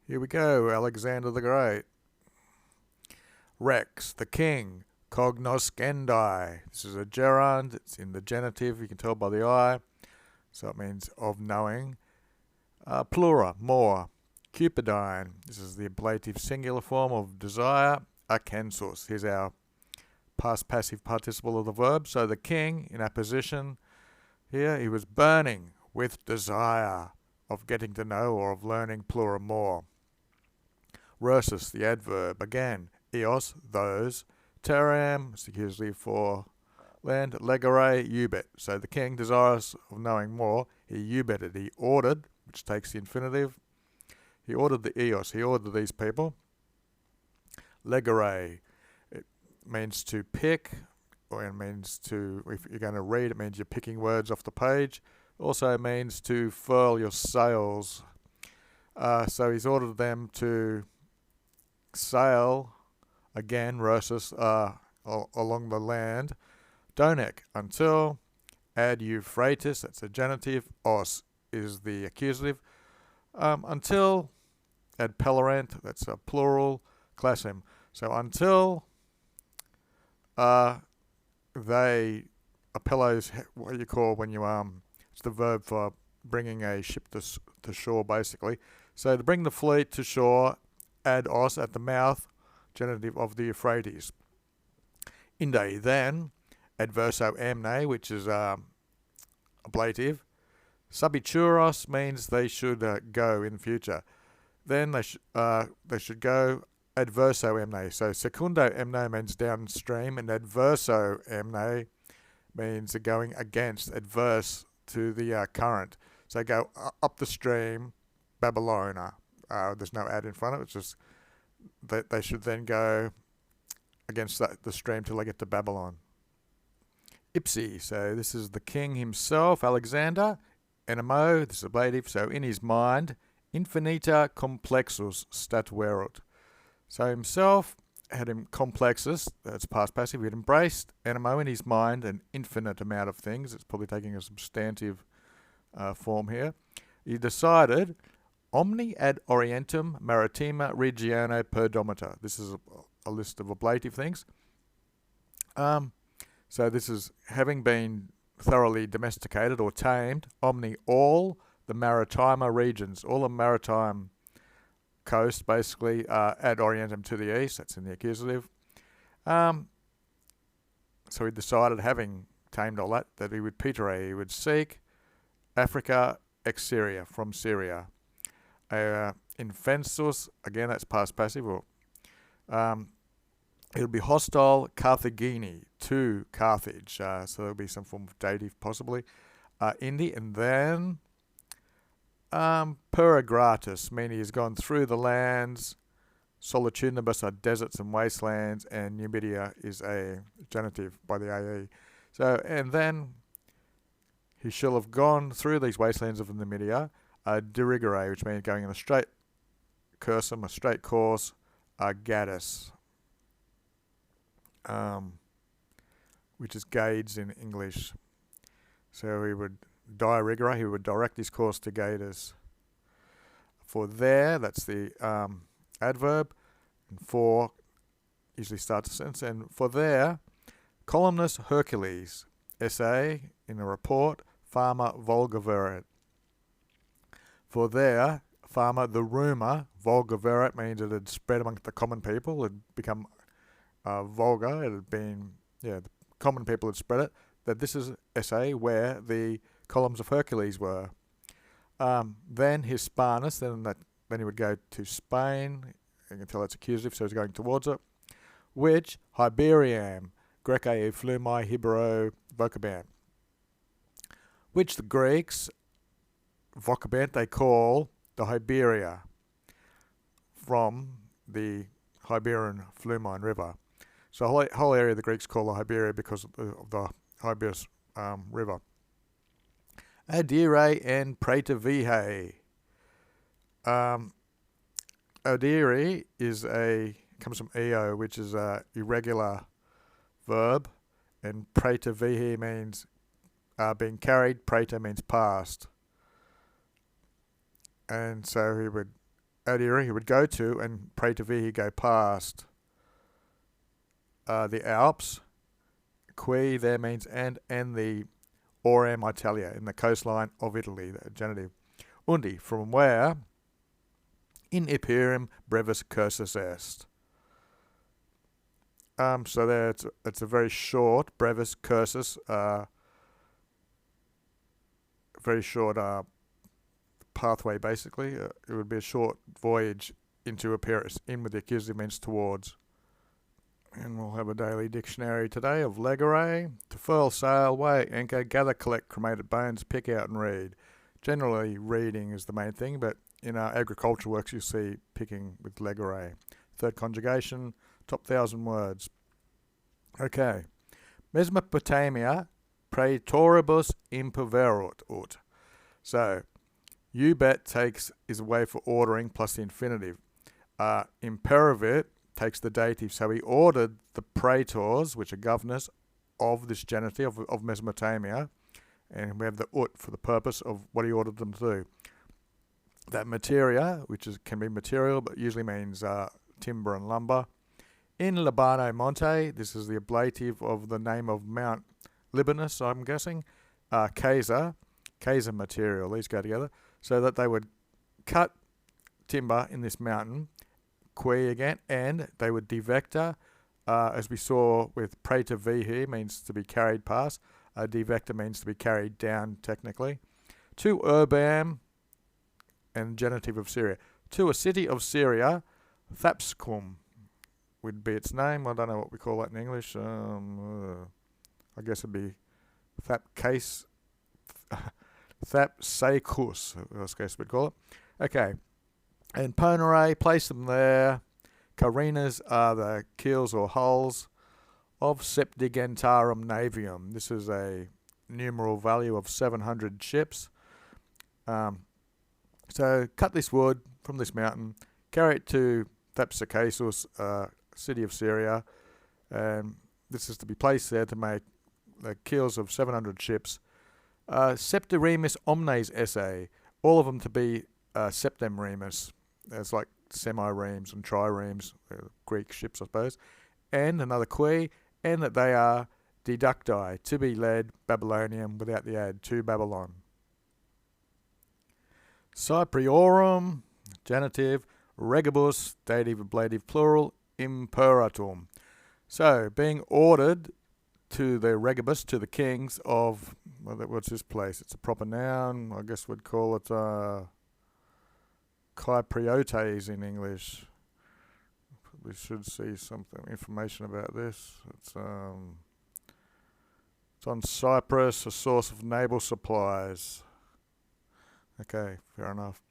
Here we go, Alexander the Great. Rex, the king, cognoscendi. This is a gerund, it's in the genitive, you can tell by the I, so it means of knowing. Plura, more. Cupidine, this is the ablative singular form of desire. Acensus, here's our past passive participle of the verb. So the king, in apposition here, he was burning with desire of getting to know or of learning plura more. Rursus, the adverb, again, eos, those. Terram, it's usually for land. Legere, ubit. So the king, desirous of knowing more, he ubited, he ordered, which takes the infinitive. He ordered the eos, he ordered these people. Legere, it means to pick, or it means to, if you're going to read, it means you're picking words off the page. Also means to furl your sails. So he's ordered them to sail, again, Rursus, along the land. Donec, until. Ad Euphrates, that's a genitive. Os is the accusative. Until. Ad Pelorant, that's a plural. Classem. So until they, apellos, what you call when you, it's the verb for bringing a ship to shore, basically. So to bring the fleet to shore, ad os, at the mouth, genitive of the Euphrates. Inde, then. Adverso amne, which is ablative. Subituros means they should go in the future. Then they should go. Adverso amne. So secundo amne means downstream, and adverso amne means going against, adverse to the current. So go up the stream, Babylona. There's no ad in front of it. It's just that they should then go against the stream till they get to Babylon. Ipsi, so this is the king himself, Alexander. Enemo, this is ablative, so in his mind. Infinita complexus statuerunt. So himself had him complexus, that's past passive, he had embraced enemo in his mind an infinite amount of things. It's probably taking a substantive form here. He decided omni ad orientem maritima regione perdomita. This is a list of ablative things. So this is having been thoroughly domesticated or tamed, omni, all the maritima regions, all the maritime coast, basically, ad orientem to the east, that's in the accusative. So he decided, having tamed all that he would petere, he would seek Africa ex Syria, from Syria. Infensus, again that's past passive, or it'll be hostile Carthagini, to Carthage, so there'll be some form of dative possibly. Indi, and then Perigratus, meaning he's gone through the lands. Solitudinibus are deserts and wastelands, and Numidia is a genitive by the AE. So, and then he shall have gone through these wastelands of Numidia, dirigere, which means going in a straight cursum, a straight course, gadus, which is gades in English. So he would dirigere, he would direct his course to Gadus. For there, that's the adverb, and for usually starts a sentence, and for there, columnus Hercules, essay in a report, Pharma vulgaverit. For there, Pharma, the rumour, vulgaverit means it had spread amongst the common people, it had become vulgar, it had been, the common people had spread it, that this is essay where the columns of Hercules were. Then Hispanus, then he would go to Spain. You can tell that's accusative, so he's going towards it. Which Hiberiam, Grece flumai Hibero vocabant. Which the Greeks vocabant they call the Hiberia, from the Hiberian Flumine River. So the whole area the Greeks call the Hiberia because of the Hiberius river. Adire and praetervihe. Adire comes from eo, which is a irregular verb, and praetervihe means being carried. Praeter means past, and so he would Adira he would go to, and praetor he go past the Alps. Qui there means and the Orem Italia, in the coastline of Italy, the genitive. Undi, from where in Ipirem brevis cursus est. So there it's a very short, brevis cursus, very short pathway basically. It would be a short voyage into Epirus. In with the accusative means towards. And we'll have a daily dictionary today of legere: to furl sail, weigh anchor, gather, collect cremated bones, pick out and read. Generally reading is the main thing, but in our agricultural works you see picking with legere. Third conjugation, top 1,000 words. Okay. Mesopotamia praetoribus impoverunt ut. So, you bet is a way for ordering plus the infinitive. Imperavit takes the dative, so he ordered the praetors, which are governors of this genitive of Mesopotamia, and we have the ut for the purpose of what he ordered them to do. That materia, which can be material, but usually means timber and lumber. In Libano Monte, this is the ablative of the name of Mount Libanus, I'm guessing. Kaiser material, these go together, so that they would cut timber in this mountain, qui again, and they would devector, as we saw with praetor vihi, means to be carried past. Devector means to be carried down, technically. To Urbam, and genitive of Syria. To a city of Syria, Thapscum would be its name. I don't know what we call that in English. I guess it'd be Thapsacus, I guess we'd call it. Okay. And Ponere, place them there. Carinas are the keels or hulls of Septigentarum Navium. This is a numeral value of 700 ships. So cut this wood from this mountain, carry it to Thapsacus, city of Syria, and this is to be placed there to make the keels of 700 ships. Septiremus omnes esse, all of them to be septemremus. There's like semi-reams and triremes, Greek ships, I suppose. And another qui, and that they are deducti, to be led, Babylonian, without the add, to Babylon. Cypriorum, genitive, regibus, dative, ablative, plural, imperatum. So, being ordered to the regibus, to the kings of, what's this place? It's a proper noun, I guess we'd call it Kypriotes in English. We should see information about this. It's on Cyprus, a source of naval supplies. Okay, fair enough.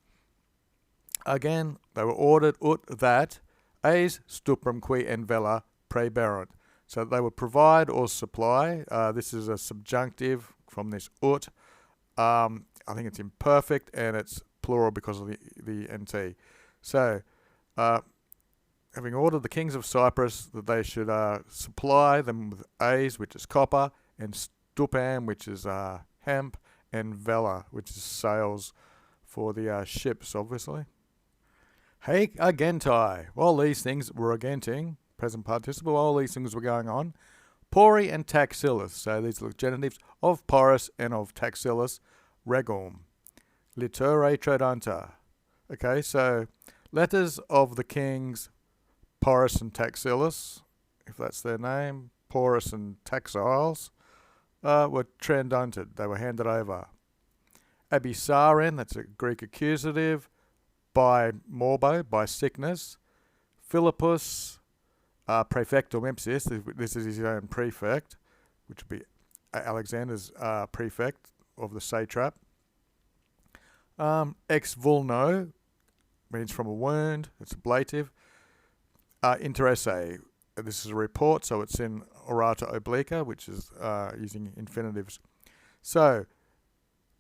Again, they were ordered that eis stuprum qui en vela praeberunt. So they would provide or supply. This is a subjunctive from this ut. I think it's imperfect and it's plural because of the nt. So, having ordered the kings of Cyprus that they should supply them with eis, which is copper, and stupam, which is hemp, and vela, which is sails for the ships, obviously. Haec agentai. While these things were agenting, present participle, while these things were going on, Pori and Taxilis, so these are the genitives of Porus and of Taxilis, regum. Litere tradanta. Okay, so letters of the kings Porus and Taxilis, if that's their name, Porus and Taxiles, were transdunted. They were handed over. Abysaren, that's a Greek accusative, by morbo, by sickness. Philippus, prefectum empsis, this is his own prefect, which would be Alexander's prefect of the satrap. Ex vulno means from a wound, it's ablative. Interesse, this is a report, so it's in orata obliqua, which is using infinitives. So,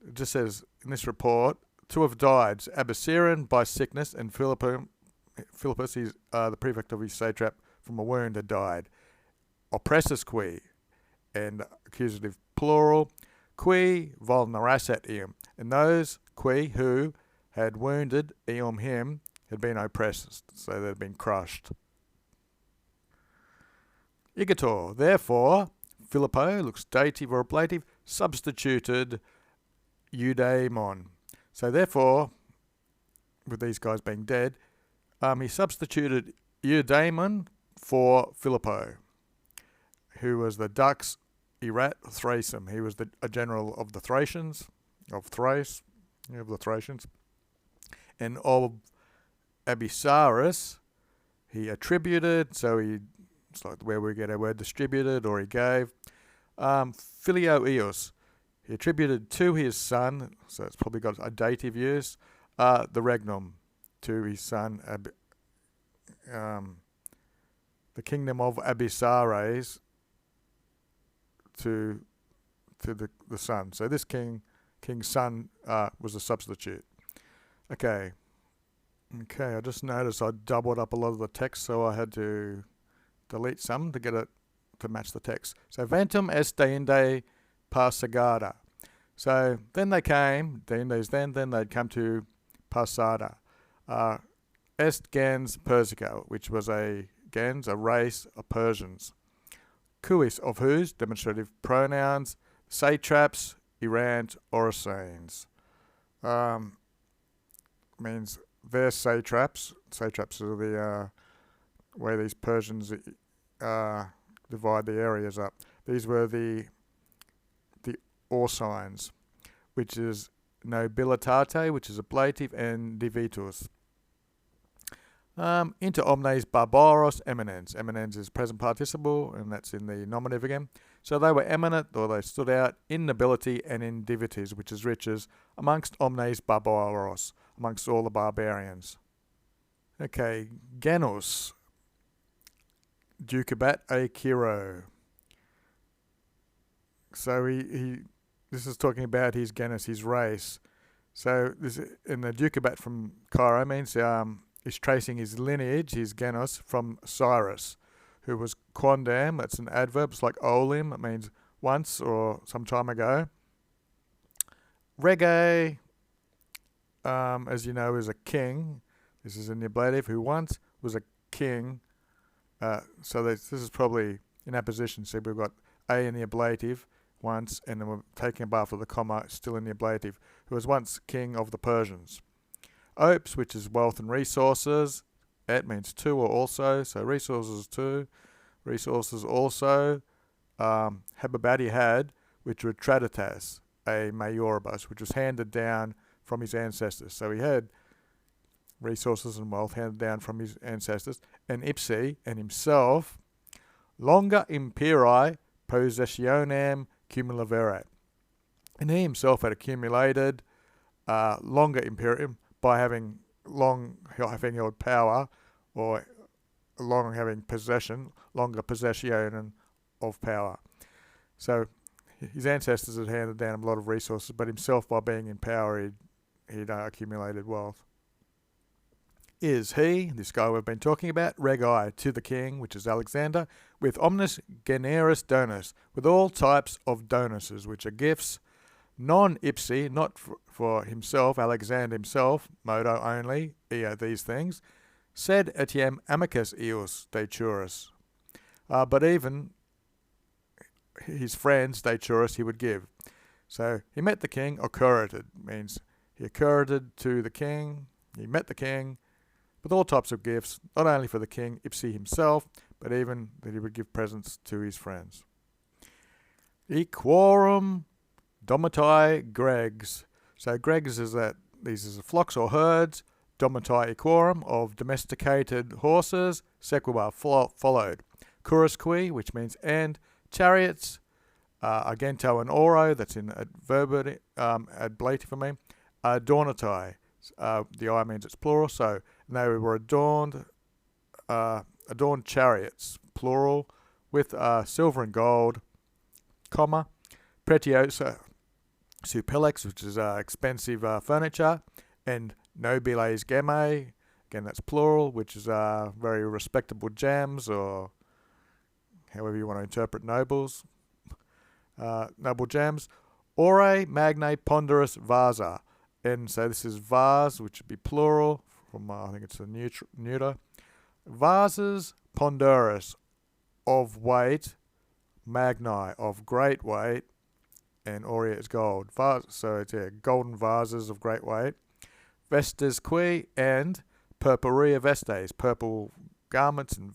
it just says in this report, to have died, Abysarion by sickness, and Philippus, he's the prefect of his satrap, from a wound had died. Oppressus qui, and accusative plural, qui vulnerasset eum, and those qui who had wounded eum him, had been oppressed, so they'd been crushed. Igator, therefore, Philippo looks dative or ablative, substituted eudaimon. So therefore, with these guys being dead, he substituted eudaimon for Philippo, who was the Dux Erat Thracium. He was a general of the Thracians, of Thrace, of the Thracians. And of Abyssarus, he attributed, so it's like where we get our word distributed, or he gave. Filio Eos, he attributed to his son, so it's probably got a dative use, the regnum to his son, the kingdom of Abyssares to the son. So this king's son was a substitute. Okay, I just noticed I doubled up a lot of the text, so I had to delete some to get it to match the text. So ventum est deinde passagada. So then they came, deindes then they'd come to passada. Est gens Persica, which was a race of Persians. Quis, of whose, demonstrative pronouns, satraps, erant, Orosanes. Means their satraps. Satraps are the way these Persians divide the areas up. These were the Orsines, which is nobilitate, which is ablative, and divitus. Inter omnes barbaros eminens. Eminens is present participle, and that's in the nominative again. So they were eminent, or they stood out, in nobility and in divities, which is riches, amongst omnes barbaros, amongst all the barbarians. Okay, genus. Ducabat a Kiro. So this is talking about his genus, his race. So this in the Ducabat from Cairo means is tracing his lineage, his genus, from Cyrus, who was quondam. That's an adverb. It's like olim. It means once or some time ago. Rege, as you know, is a king. This is in the ablative, who once was a king. So this is probably in apposition. So we've got a in the ablative once, and then we're taking it after the comma, still in the ablative, who was once king of the Persians. Opes, which is wealth and resources. Et means to or also, so resources to, resources also. Hababadi had, which were traditas, a majoribus, which was handed down from his ancestors. So he had resources and wealth handed down from his ancestors. And ipsi, and himself, longa imperi possessionem cumulaverat. And he himself had accumulated longa imperium by having held power, or long having possession, longer possession of power. So his ancestors had handed down a lot of resources, but himself, by being in power, he'd accumulated wealth. Is he, this guy we've been talking about, regi, to the king, which is Alexander, with omnis generis donus, with all types of donuses, which are gifts, non ipsi, not for himself, Alexander himself, modo only, these things, sed etiam amicus eos de turus. But even his friends, de turus, he would give. So he met the king, occurrited, means he occurrited to the king, he met the king, with all types of gifts, not only for the king, ipsi himself, but even that he would give presents to his friends. Equorum domitai gregs. So gregs is that these are flocks or herds, domitai equorum, of domesticated horses, sequibar, followed. Curusqui, which means and, chariots, agento and oro, that's in ablative for me, adornatai. The I means it's plural, so they were adorned chariots, plural, with silver and gold, comma, pretiosa supellex, which is expensive furniture, and nobiles gemme, again that's plural, which is very respectable gems, or however you want to interpret nobles, noble gems. Ore magni ponderous vasa. And so this is vase, which would be plural from I think it's a neuter. Vases ponderous, of weight, Magni, of great weight, and aurea is gold. So it's golden vases of great weight. Vestes qui, and purpurea vestes, purple garments and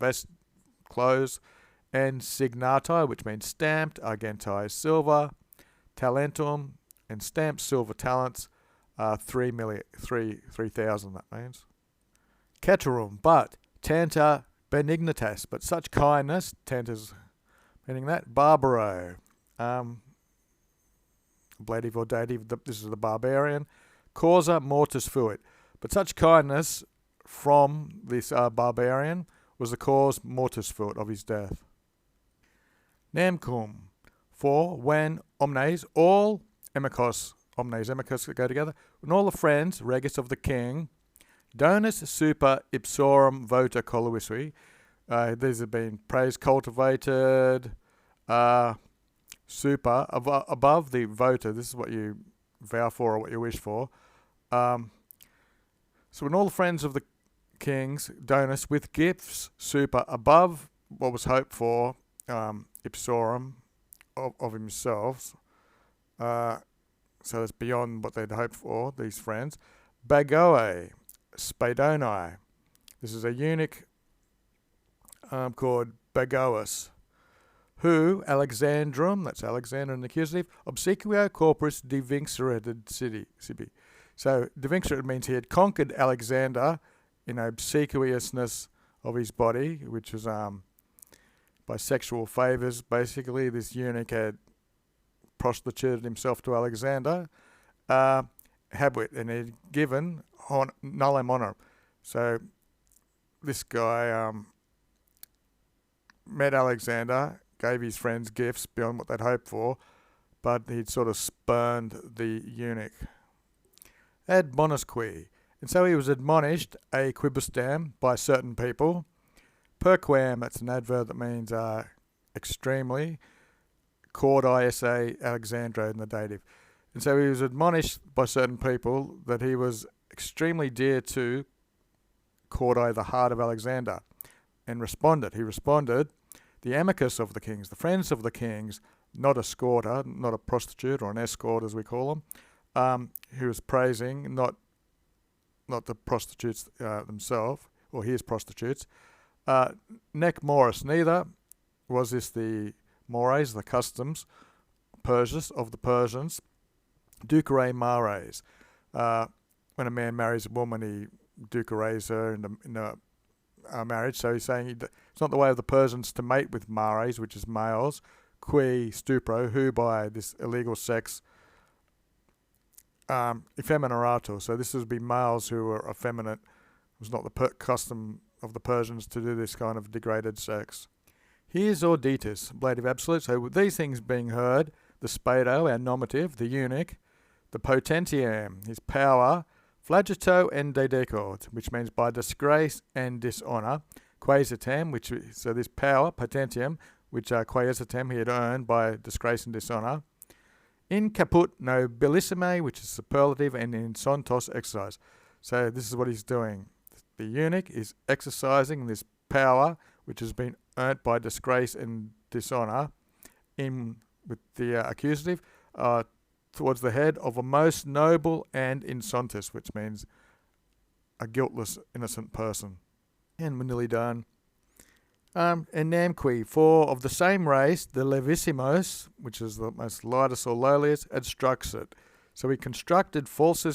clothes. And signati, which means stamped, argentii silver, talentum, and stamped silver talents, 3,000, that means. Ceterum, but tanta benignitas, but such kindness, tanta's meaning that, barbaro, ablative or dative, this is the barbarian, causa mortis fuit, but such kindness from this barbarian was the cause mortis fuit, of his death. Namcum, for when omnes, all amicos, omnes amicos go together, when all the friends, regis of the king, donus super ipsorum vota coluisui, these have been praised, cultivated, super, above the vota, this is what you vow for or what you wish for. So when all the friends of the kings, donus, with gifts, super, above what was hoped for, ipsorum, of himself, so it's beyond what they'd hoped for, these friends. Bagoe, spadoni, this is a eunuch called Bagoas, who Alexandrum, that's Alexander in the accusative, obsequio corporis devinxerated sibi. So devinxerated means he had conquered Alexander in obsequiousness of his body, which was by sexual favours. Basically, this eunuch had prostituted himself to Alexander, habit, and had given nullum honorum. So this guy met Alexander, gave his friends gifts beyond what they'd hoped for, but he'd sort of spurned the eunuch. Ad bonusque, and so he was admonished a quibusdam by certain people. Perquam, that's an adverb that means extremely. Cordai sa Alexandro in the dative. And so he was admonished by certain people that he was extremely dear to Cordai, the heart of Alexander, and he responded, the amicus of the kings, the friends of the kings, not a scorter, not a prostitute or an escort as we call them, who was praising, not the prostitutes themselves, or his prostitutes, nec morris, neither was this the mores, the customs, of the Persians, ducere mares. When a man marries a woman, he ducores her in a marriage. So he's saying it's not the way of the Persians to mate with mares, which is males, qui stupro, who by this illegal sex effeminerato. So this would be males who were effeminate. It was not the custom of the Persians to do this kind of degraded sex. Here's auditus, ablative absolute. So with these things being heard, the spado, our nominative, the eunuch, the potentiam, his power, flagito and dedecort, which means by disgrace and dishonour, quasitam, so this power, potentiam, which quasitam he had earned by disgrace and dishonour, in caput nobilissime, which is superlative, and in sontos exercise. So this is what he's doing. The eunuch is exercising this power, which has been earned by disgrace and dishonour, with the accusative, towards the head of a most noble and in sontis, which means a guiltless, innocent person. And we're nearly done. And namqui, for of the same race, the levissimos, which is the most lightest or lowliest, obstructs it. So he constructed false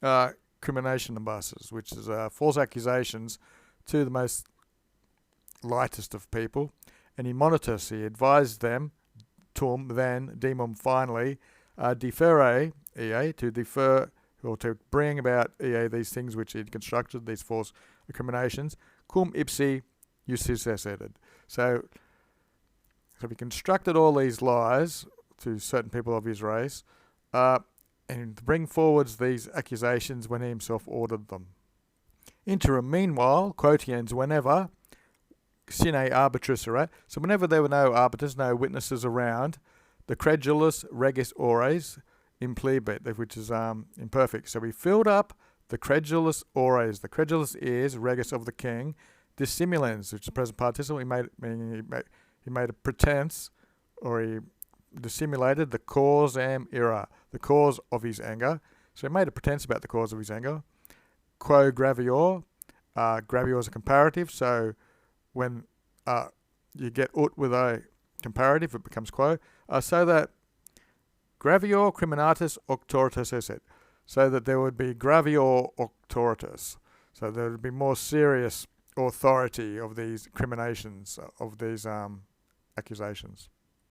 criminationibus, which is false accusations to the most lightest of people, and he monitus, he advised them, tum, then, demum, finally, deferre, to defer, or to bring about, these things which he had constructed, these false recriminations, cum ipsi justicessedet. So he constructed all these lies to certain people of his race, and to bring forwards these accusations when he himself ordered them. Interim, meanwhile, quotiens, whenever, sine arbitris erat, so whenever there were no arbiters, no witnesses around, the credulous regis ores implebit, which is imperfect. So he filled up The credulous ores, the credulous ears, regis of the king, dissimulans, which is the present participle. He made a pretense, or he dissimulated the causam ira, the cause of his anger. So he made a pretense about the cause of his anger. Quo gravior, gravior is a comparative. So when you get ut with a comparative, it becomes quo. So that gravior criminatus auctoritas esset. So that there would be gravior auctoritas. So there would be more serious authority of these criminations, of these accusations.